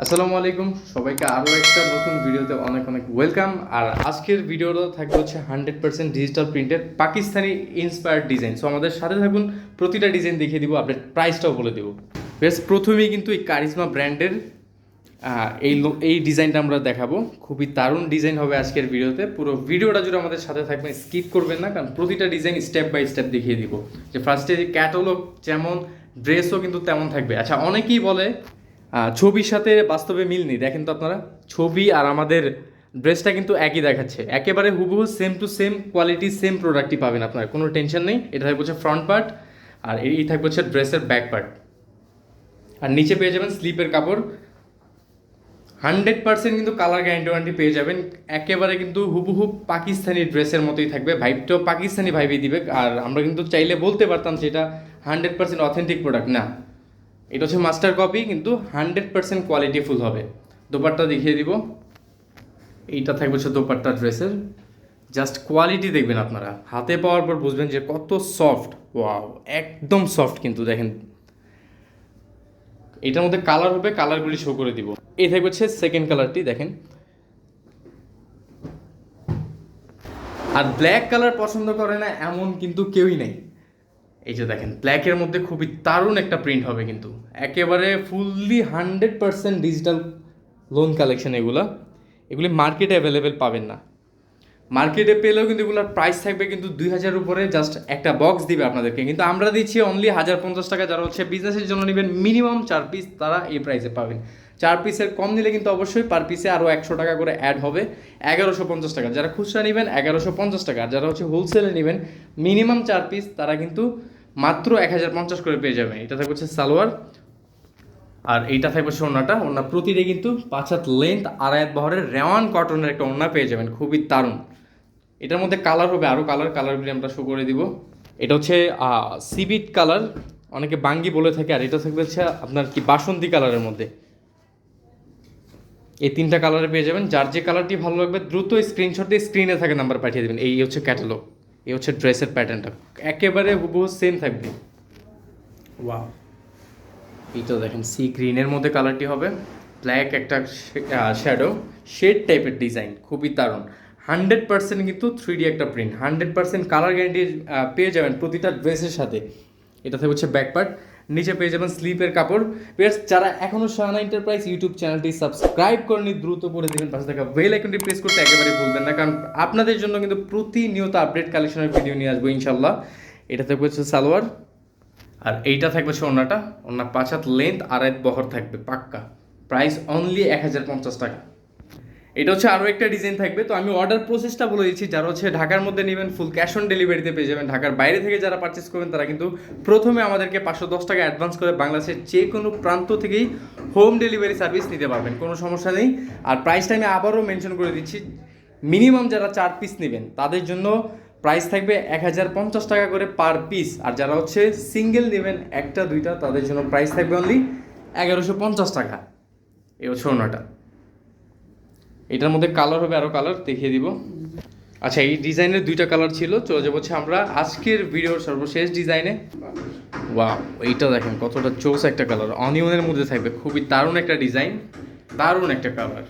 আসসালামু আলাইকুম সবাইকে আরও একটা নতুন ভিডিওতে অনেক অনেক ওয়েলকাম। আর আজকের ভিডিওটা থাকবে হচ্ছে 100% digital printed Pakistani inspired design. So আমাদের সাথে থাকুন, প্রতিটা ডিজাইন দেখিয়ে দিব, আপনার প্রাইসটাও বলে দেবো। বেশ প্রথমেই কিন্তু এই কারিজমা ব্র্যান্ডের এই ডিজাইনটা আমরা দেখাবো। খুবই দারুণ ডিজাইন হবে আজকের ভিডিওতে। পুরো ভিডিওটা জুড়ে আমাদের সাথে থাকবেন, স্কিপ করবেন না, কারণ প্রতিটা ডিজাইন স্টেপ বাই স্টেপ দেখিয়ে দিব। যে ফার্স্টে যে ক্যাটালগ যেমন, ড্রেসও কিন্তু তেমন থাকবে। আচ্ছা, অনেকেই বলে ছবির সাথে বাস্তবে মিল নেই। দেখেন তো আপনারা, ছবি আর আমাদের ড্রেসটা কিন্তু একই দেখাচ্ছে, একেবারে হুবহু same to same quality, same প্রোডাক্টই পাবেন আপনারা, কোনো টেনশন নেই। এটা থাকবে হচ্ছে ফ্রন্ট পার্ট, আর এই থাকবে হচ্ছে ড্রেসের ব্যাক পার্ট। আর নিচে পেয়ে যাবেন স্লিপের কাপড়। 100% কিন্তু কালার গ্যারান্টি পেয়ে যাবেন। একেবারে কিন্তু হুবহু পাকিস্তানি ড্রেসের মতোই থাকবে, ভাইবটাও পাকিস্তানি ভাইবই দিবে। আর আমরা কিন্তু চাইলে বলতে পারতাম যে এটা 100% অথেন্টিক প্রোডাক্ট না, এটা হচ্ছে মাস্টার কপি, কিন্তু 100% কোয়ালিটিফুল হবে। দোপাট্টা দেখিয়ে দিব। এইটা থাকবে হচ্ছে দোপাট্টা ড্রেসের। জাস্ট কোয়ালিটি দেখবেন আপনারা, হাতে পাওয়ার পর বুঝবেন যে কত সফট। ওয়াও, একদম সফট কিন্তু। দেখেন এটার মধ্যে কালার হবে, কালারগুলি শো করে দিব। এই থাকবে হচ্ছে সেকেন্ড কালারটি, দেখেন। আর ব্ল্যাক কালার পছন্দ করে না এমন কিন্তু কেউই নেই। এই যে দেখেন, ব্ল্যাকের মধ্যে খুবই দারুণ একটা প্রিন্ট হবে, কিন্তু একেবারে ফুললি 100% ডিজিটাল লোন কালেকশন। এগুলি মার্কেটে অ্যাভেলেবেল পাবেন না। মার্কেটে পেলেও কিন্তু এগুলোর প্রাইস থাকবে কিন্তু 2000 উপরে। জাস্ট একটা বক্স দিবে আপনাদেরকে, কিন্তু আমরা দিচ্ছি অনলি 1050 টাকা। যারা হচ্ছে বিজনেসের জন্য নেবেন, মিনিমাম 4 পিস, তারা এই প্রাইসে পাবেন। 4 পিসের কম নিলে কিন্তু অবশ্যই পার পিসে আরও 100 টাকা করে অ্যাড হবে, 1150 টাকা। যারা খুচরা নেবেন 1150 টাকা, আর যারা হচ্ছে হোলসেলে নেবেন মিনিমাম 4 পিস, তারা কিন্তু মাত্র 1050 করে পেয়ে যাবেন। এটা থাকবে হচ্ছে সালোয়ার, আর এইটা থাকবে হচ্ছে ওড়নাটা। ওড়না প্রতিটা কিন্তু 5 হাত লেন্থ, আড়াই হাত বহরের রেওয়ান কটনের একটা ওড়না পেয়ে যাবেন, খুবই দারুণ। এটার মধ্যে কালার হবে আরও, কালারগুলি আমরা শো করে দিব। এটা হচ্ছে সিবিট কালার, অনেকে বাঙ্গি বলে থাকে। আর এটা থাকবে হচ্ছে আপনার কি বাসন্তী কালারের মধ্যে। এই তিনটা কালারে পেয়ে যাবেন। যার যে কালারটি ভালো লাগবে দ্রুত স্ক্রিনশট দিয়ে স্ক্রিনে থাকে নাম্বার পাঠিয়ে দেবেন। এই হচ্ছে ক্যাটালগ, এই হচ্ছে ড্রেসের প্যাটার্নটা, একেবারে হুবহু সেম থাকবে। ওয়াও, এইটা দেখেন সি গ্রিনের মধ্যে কালারটি হবে, ব্ল্যাক একটা শ্যাডো শেড টাইপের ডিজাইন, খুবই দারুণ। 100% কিন্তু 3D একটা প্রিন্ট, 100% কালার গ্যারান্টি পেয়ে যাবেন প্রতিটা ড্রেসের সাথে। এটা থেকে হচ্ছে ব্যাক পার্ট, নিচে পেয়ে যাবেন স্লিপের কাপড়। প্লেয়ার্স যারা এখনও শাহানা এন্টারপ্রাইজ ইউটিউব চ্যানেলটি সাবস্ক্রাইব করেনি, দ্রুত করে দেবেন। পাশে থাকা বেল আইকনটি প্রেস করতে একেবারে ভুলবেন না, কারণ আপনাদের জন্য কিন্তু প্রতিনিয়ত আপডেট কালেকশনের ভিডিও নিয়ে আসবো ইনশাল্লাহ। এটা থেকে হচ্ছে সালোয়ার, আর এইটা থাকবে হচ্ছে ওড়নাটা। ওড়না 5 হাত লেন্থ, আড়াই হাত বহর থাকবে পাক্কা। প্রাইস অনলি 1050 টাকা। এটা হচ্ছে আরও একটা ডিজাইন থাকবে। তো আমি অর্ডার প্রসেসটা বলে দিচ্ছি। যারা হচ্ছে ঢাকার মধ্যে নেবেন ফুল ক্যাশ অন ডেলিভারিতে পেয়ে যাবেন। ঢাকার বাইরে থেকে যারা পারচেস করবেন তারা কিন্তু প্রথমে আমাদেরকে 510 টাকা অ্যাডভান্স করে বাংলাদেশের যে কোনো প্রান্ত থেকেই হোম ডেলিভারি সার্ভিস নিতে পারবেন, কোনো সমস্যা নেই। আর প্রাইসটা আমি আবারও মেনশন করে দিচ্ছি, মিনিমাম যারা 4 পিস নেবেন তাদের জন্য প্রাইস থাকবে 1050 টাকা করে পার পিস। আর যারা হচ্ছে সিঙ্গেল নেবেন, একটা দুইটা, তাদের জন্য প্রাইস থাকবে অনলি 1150 টাকা। এই হচ্ছে ওড়নাটা। এটার মধ্যে কালার হবে, আরও কালার দেখিয়ে দিব। আচ্ছা, এই ডিজাইনের দুইটা কালার ছিল। চলে যাবো হচ্ছে আমরা আজকের ভিডিওর সর্বশেষ ডিজাইনে। ওয়াও, এইটা দেখেন কতটা চোস একটা কালার, অনিয়নের মধ্যে থাকবে, খুবই দারুণ একটা ডিজাইন, দারুণ একটা কালার।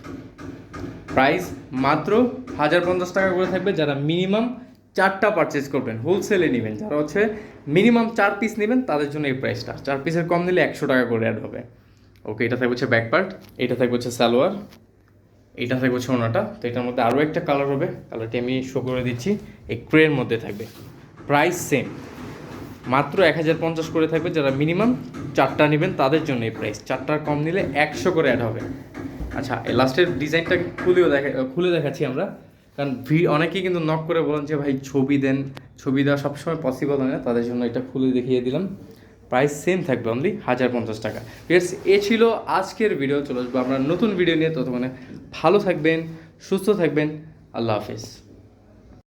প্রাইস মাত্র 1050 টাকা করে থাকবে। যারা মিনিমাম 4টা পারচেস করবেন, হোলসেলে নেবেন, যারা হচ্ছে মিনিমাম 4 পিস নেবেন, তাদের জন্য এই প্রাইসটা। 4 পিসের কম নিলে 100 টাকা করে অ্যাড হবে। ওকে, এটা থাকবে হচ্ছে ব্যাক পার্ট, এটা থাকবে হচ্ছে সালোয়ার, এইটা থাকবে হচ্ছে ওড়নাটা। তো এটার মধ্যে আরও একটা কালার হবে, কালারটি আমি শো করে দিচ্ছি। এই ক্রের মধ্যে থাকবে, প্রাইস সেম, মাত্র 1050 করে থাকবে। যারা মিনিমাম 4টা নেবেন তাদের জন্য এই প্রাইস। 4টার কম নিলে 100 করে অ্যাড হবে। আচ্ছা, এই লাস্টের ডিজাইনটা খুলে দেখাচ্ছি আমরা, কারণ অনেকেই কিন্তু নক করে বলেন যে ভাই ছবি দেন, ছবি দেওয়া সবসময় পসিবল হয় না, তাদের জন্য এটা খুলে দেখিয়ে দিলাম। প্রাইস সেম থাকবে, অনলি 1050 টাকা। ফ্রেন্ডস, এ ছিল আজকের ভিডিও। চলে আসবো আমরা নতুন ভিডিও নিয়ে। ততক্ষণে ভালো থাকবেন, সুস্থ থাকবেন, আল্লাহ হাফেজ।